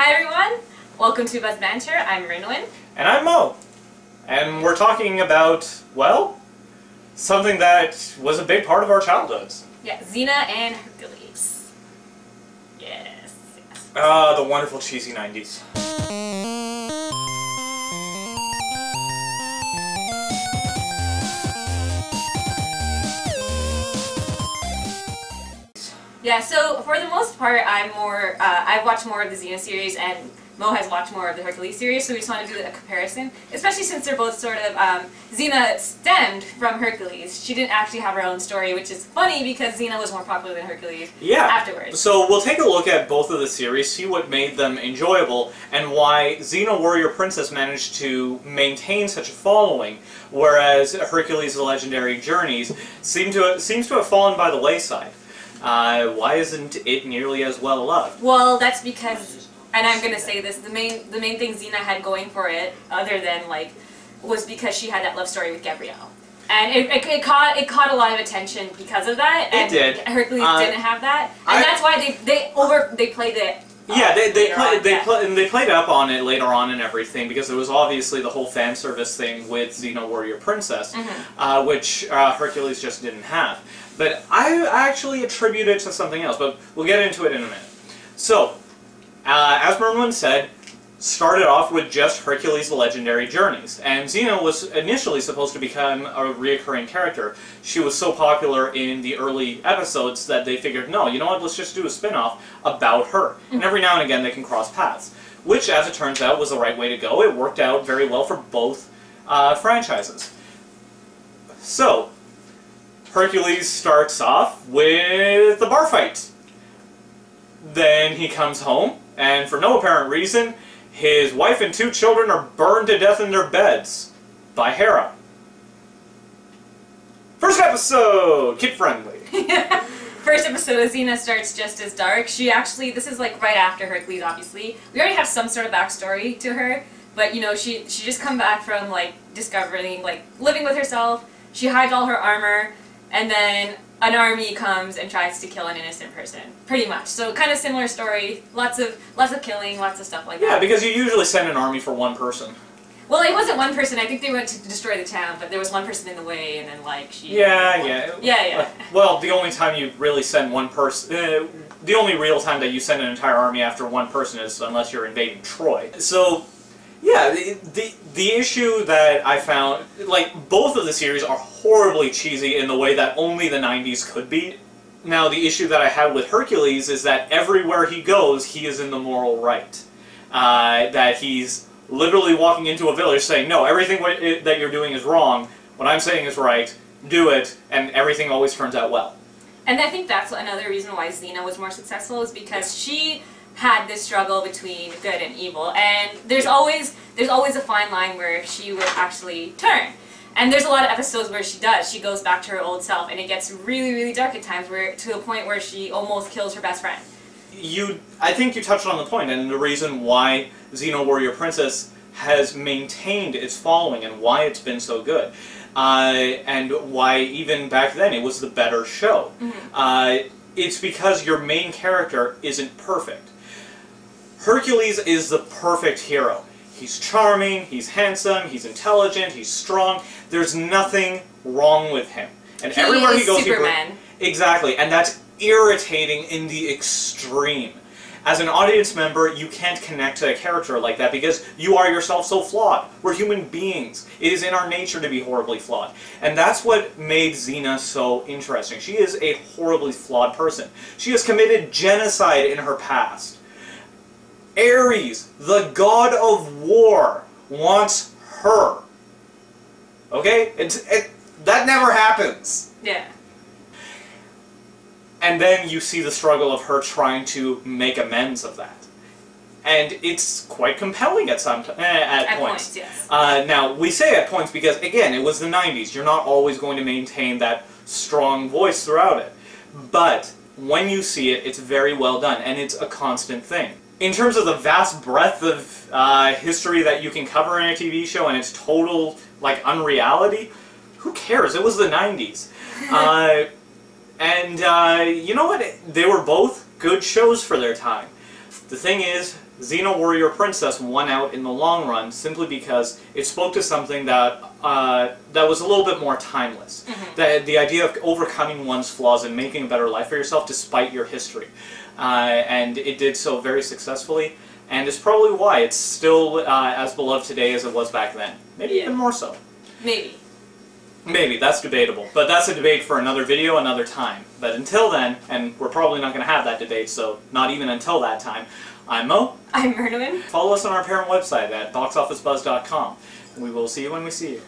Hi everyone, welcome to BUZ Banter. I'm Mernwyn. And I'm Moh. And we're talking about, well, something that was a big part of our childhoods. Yeah, Xena and Hercules. Yes. The wonderful cheesy 90s. Yeah, so for the most part, I've watched more of the Xena series, and Moh has watched more of the Hercules series, so we just want to do a comparison, especially since they're both sort of, Xena stemmed from Hercules. She didn't actually have her own story, which is funny because Xena was more popular than Hercules afterwards. So we'll take a look at both of the series, see what made them enjoyable, and why Xena Warrior Princess managed to maintain such a following, whereas Hercules' The Legendary Journeys seems to have fallen by the wayside. Why isn't it nearly as well loved? Well, that's because, and I'm gonna say this, the main thing Xena had going for it, other than was because she had that love story with Gabrielle, and it caught a lot of attention because of that. And it did. Hercules didn't have that, and that's why they played it. Yeah, they played up on it later on and everything, because there was obviously the whole fan service thing with Xena Warrior Princess, which Hercules just didn't have. But I actually attribute it to something else, but we'll get into it in a minute. So, as Mernwyn said, started off with just Hercules' The Legendary Journeys, and Xena was initially supposed to become a reoccurring character. She was so popular in the early episodes that they figured, no, you know what, let's just do a spin-off about her. And every now and again they can cross paths, which, as it turns out, was the right way to go. It worked out very well for both franchises. So, Hercules starts off with the bar fight. Then he comes home, and for no apparent reason, his wife and 2 children are burned to death in their beds by Hera. First episode! Kid-friendly. First episode of Xena starts just as dark. She actually, this is like right after Hercules, obviously. We already have some sort of backstory to her, but you know, she just come back from discovering, living with herself. She hides all her armor, and then an army comes and tries to kill an innocent person, pretty much. So kind of similar story, lots of killing, lots of stuff like that. Yeah, because you usually send an army for one person. Well, it wasn't one person. I think they went to destroy the town, but there was one person in the way, and then she. Yeah. Well, the only time you really send one person, the only real time that you send an entire army after one person is unless you're invading Troy. So. Yeah, the issue that I found, both of the series are horribly cheesy in the way that only the 90s could be. Now, the issue that I had with Hercules is that everywhere he goes, he is in the moral right. That he's literally walking into a village saying, no, everything that you're doing is wrong, what I'm saying is right, do it, and everything always turns out well. And I think that's another reason why Xena was more successful, is because she had this struggle between good and evil, and there's always a fine line where she would actually turn. And there's a lot of episodes where she goes back to her old self, and it gets really, really dark at times, to a point where she almost kills her best friend. I think you touched on the point, and the reason why Xena Warrior Princess has maintained its following and why it's been so good. And why even back then it was the better show. It's because your main character isn't perfect. Hercules is the perfect hero. He's charming, he's handsome, he's intelligent, he's strong. There's nothing wrong with him. And everywhere he goes, Superman. Exactly, and that's irritating in the extreme. As an audience member, you can't connect to a character like that because you are yourself so flawed. We're human beings. It is in our nature to be horribly flawed. And that's what made Xena so interesting. She is a horribly flawed person. She has committed genocide in her past. Ares, the god of war, wants her. Okay? That never happens. Yeah. And then you see the struggle of her trying to make amends of that. And it's quite compelling at points. Yes. Now, we say at points because, again, it was the 90s. You're not always going to maintain that strong voice throughout it. But when you see it, it's very well done, and it's a constant thing. In terms of the vast breadth of history that you can cover in a TV show and its total, unreality, who cares? It was the 90s. And you know what? They were both good shows for their time. The thing is, Xena Warrior Princess won out in the long run simply because it spoke to something that that was a little bit more timeless. The idea of overcoming one's flaws and making a better life for yourself despite your history. And it did so very successfully, and it's probably why it's still as beloved today as it was back then. Maybe even more so. Maybe. Maybe, that's debatable. But that's a debate for another video, another time. But until then, and we're probably not going to have that debate, so not even until that time, I'm Moh. I'm Mernwyn. Follow us on our parent website at boxofficebuzz.com. We will see you when we see you.